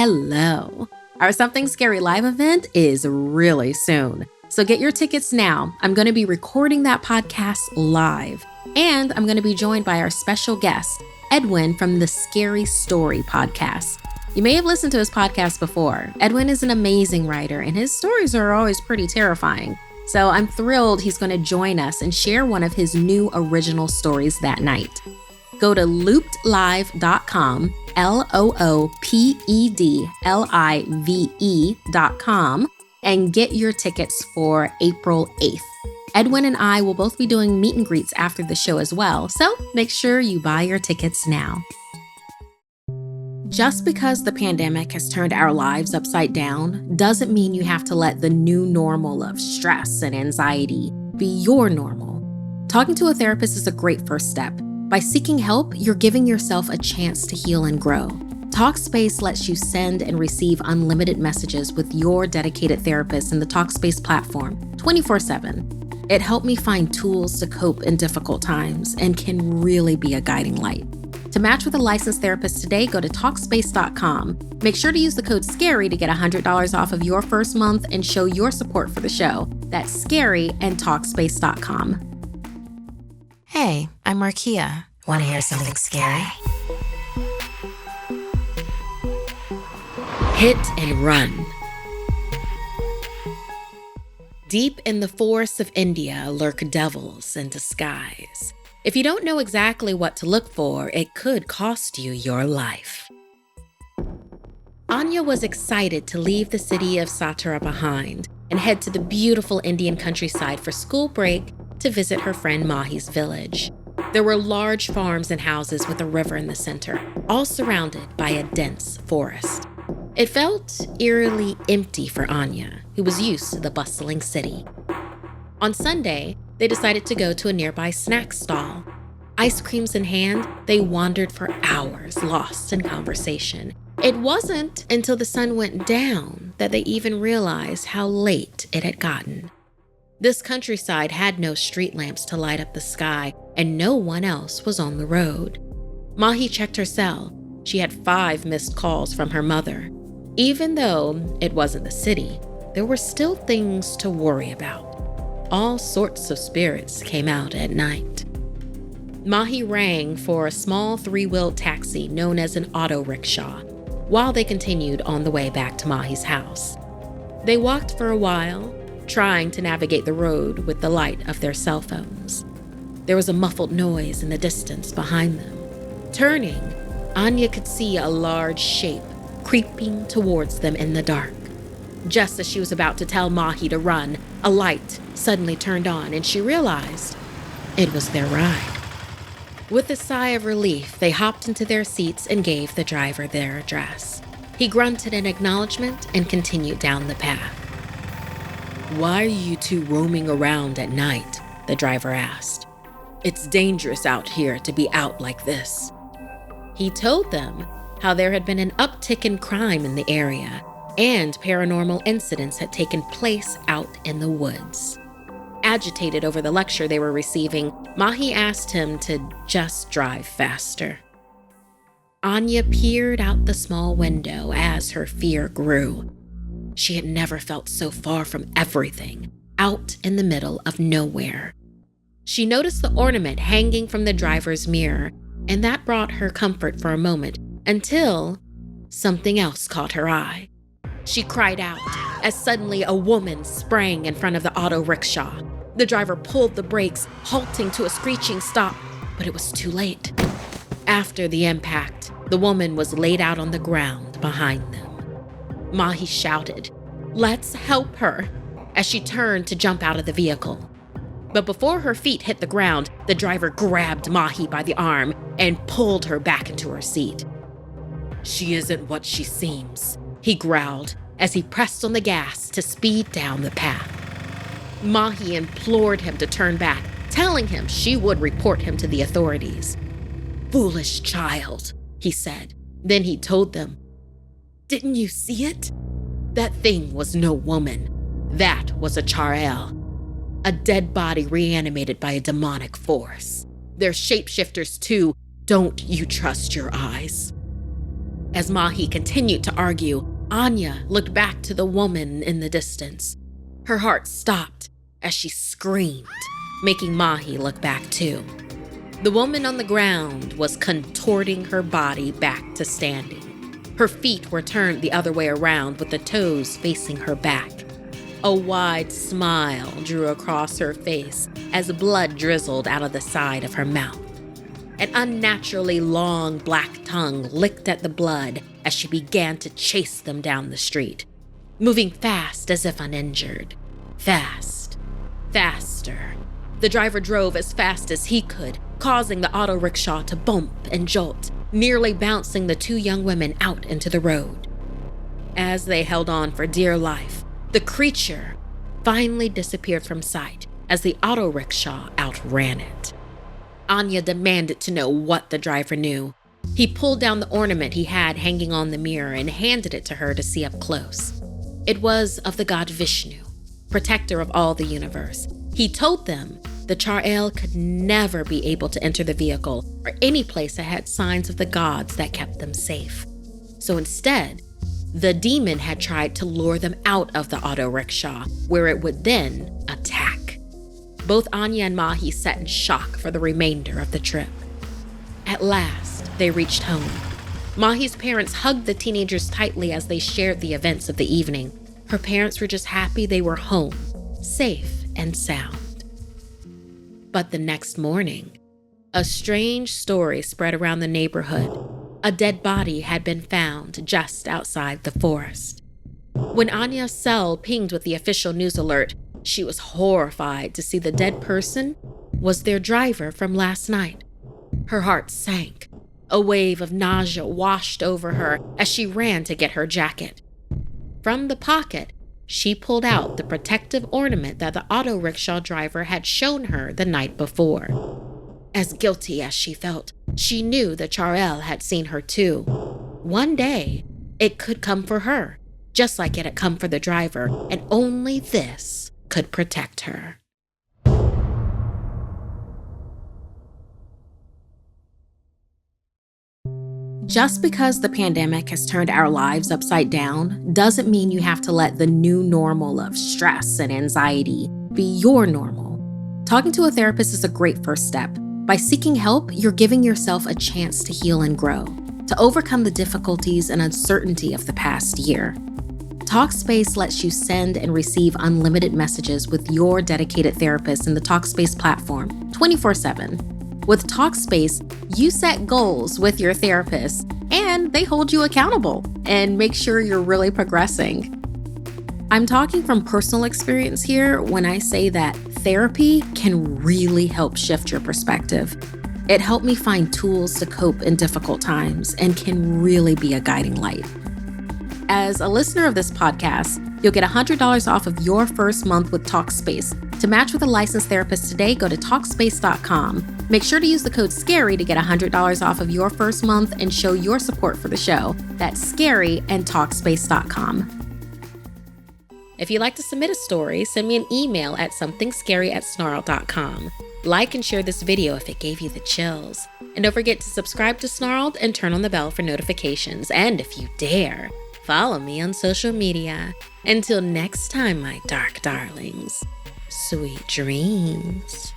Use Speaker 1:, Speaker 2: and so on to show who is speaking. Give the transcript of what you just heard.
Speaker 1: Hello. Our Something Scary live event is really soon. So get your tickets now. I'm going to be recording that podcast live. And I'm going to be joined by our special guest, Edwin from the Scary Story podcast. You may have listened to his podcast before. Edwin is an amazing writer, and his stories are always pretty terrifying. So I'm thrilled he's going to join us and share one of his new original stories that night. Go to loopedlive.com, loopedlive.com, and get your tickets for April 8th. Edwin and I will both be doing meet and greets after the show as well, so make sure you buy your tickets now. Just because the pandemic has turned our lives upside down doesn't mean you have to let the new normal of stress and anxiety be your normal. Talking to a therapist is a great first step. By seeking help, you're giving yourself a chance to heal and grow. Talkspace lets you send and receive unlimited messages with your dedicated therapist in the Talkspace platform 24/7. It helped me find tools to cope in difficult times and can really be a guiding light. To match with a licensed therapist today, go to Talkspace.com. Make sure to use the code SCARY to get $100 off of your first month and show your support for the show. That's SCARY and Talkspace.com.
Speaker 2: Hey, I'm Markeia. Want to hear something scary?
Speaker 1: Hit and run. Deep in the forests of India lurk devils in disguise. If you don't know exactly what to look for, it could cost you your life. Anya was excited to leave the city of Satara behind and head to the beautiful Indian countryside for school break to visit her friend Mahi's village. There were large farms and houses with a river in the center, all surrounded by a dense forest. It felt eerily empty for Anya, who was used to the bustling city. On Sunday, they decided to go to a nearby snack stall. Ice creams in hand, they wandered for hours, lost in conversation. It wasn't until the sun went down that they even realized how late it had gotten. This countryside had no street lamps to light up the sky, and no one else was on the road. Mahi checked her cell. She had 5 missed calls from her mother. Even though it wasn't the city, there were still things to worry about. All sorts of spirits came out at night. Mahi rang for a small 3-wheeled taxi known as an auto rickshaw while they continued on the way back to Mahi's house. They walked for a while, trying to navigate the road with the light of their cell phones. There was a muffled noise in the distance behind them. Turning, Anya could see a large shape creeping towards them in the dark. Just as she was about to tell Mahi to run, a light suddenly turned on and she realized it was their ride. With a sigh of relief, they hopped into their seats and gave the driver their address. He grunted in acknowledgement and continued down the path. "Why are you two roaming around at night?" the driver asked. "It's dangerous out here to be out like this." He told them how there had been an uptick in crime in the area and paranormal incidents had taken place out in the woods. Agitated over the lecture they were receiving, Mahi asked him to just drive faster. Anya peered out the small window as her fear grew. She had never felt so far from everything, out in the middle of nowhere. She noticed the ornament hanging from the driver's mirror, and that brought her comfort for a moment until something else caught her eye. She cried out as suddenly a woman sprang in front of the auto rickshaw. The driver pulled the brakes, halting to a screeching stop, but it was too late. After the impact, the woman was laid out on the ground behind them. Mahi shouted, "Let's help her," as she turned to jump out of the vehicle. But before her feet hit the ground, the driver grabbed Mahi by the arm and pulled her back into her seat. "She isn't what she seems," he growled as he pressed on the gas to speed down the path. Mahi implored him to turn back, telling him she would report him to the authorities. "Foolish child," he said. Then he told them, "Didn't you see it? That thing was no woman. That was a Charel, a dead body reanimated by a demonic force. They're shapeshifters too. Don't you trust your eyes?" As Mahi continued to argue, Anya looked back to the woman in the distance. Her heart stopped as she screamed, making Mahi look back too. The woman on the ground was contorting her body back to standing. Her feet were turned the other way around with the toes facing her back. A wide smile drew across her face as blood drizzled out of the side of her mouth. An unnaturally long black tongue licked at the blood as she began to chase them down the street, moving fast as if uninjured. Fast. Faster. The driver drove as fast as he could, causing the auto rickshaw to bump and jolt, nearly bouncing the two young women out into the road. As they held on for dear life, the creature finally disappeared from sight as the auto rickshaw outran it. Anya demanded to know what the driver knew. He pulled down the ornament he had hanging on the mirror and handed it to her to see up close. It was of the god Vishnu, protector of all the universe. He told them the Char-El could never be able to enter the vehicle or any place that had signs of the gods that kept them safe. So instead, the demon had tried to lure them out of the auto rickshaw, where it would then attack. Both Anya and Mahi sat in shock for the remainder of the trip. At last, they reached home. Mahi's parents hugged the teenagers tightly as they shared the events of the evening. Her parents were just happy they were home, safe and sound. But the next morning, a strange story spread around the neighborhood. A dead body had been found just outside the forest. When Anya's cell pinged with the official news alert, she was horrified to see the dead person was their driver from last night. Her heart sank. A wave of nausea washed over her as she ran to get her jacket. From the pocket, she pulled out the protective ornament that the auto rickshaw driver had shown her the night before. As guilty as she felt, she knew the Char-El had seen her too. One day, it could come for her, just like it had come for the driver, and only this could protect her. Just because the pandemic has turned our lives upside down doesn't mean you have to let the new normal of stress and anxiety be your normal. Talking to a therapist is a great first step. By seeking help, you're giving yourself a chance to heal and grow, to overcome the difficulties and uncertainty of the past year. Talkspace lets you send and receive unlimited messages with your dedicated therapist in the Talkspace platform, 24/7. With Talkspace, you set goals with your therapist, and they hold you accountable and make sure you're really progressing. I'm talking from personal experience here when I say that therapy can really help shift your perspective. It helped me find tools to cope in difficult times and can really be a guiding light. As a listener of this podcast, you'll get $100 off of your first month with Talkspace. To match with a licensed therapist today, go to Talkspace.com. Make sure to use the code SCARY to get $100 off of your first month and show your support for the show. That's SCARY and Talkspace.com. If you'd like to submit a story, send me an email at SomethingScary@Snarled.com. Like and share this video if it gave you the chills. And don't forget to subscribe to Snarled and turn on the bell for notifications. And if you dare, follow me on social media. Until next time, my dark darlings, sweet dreams.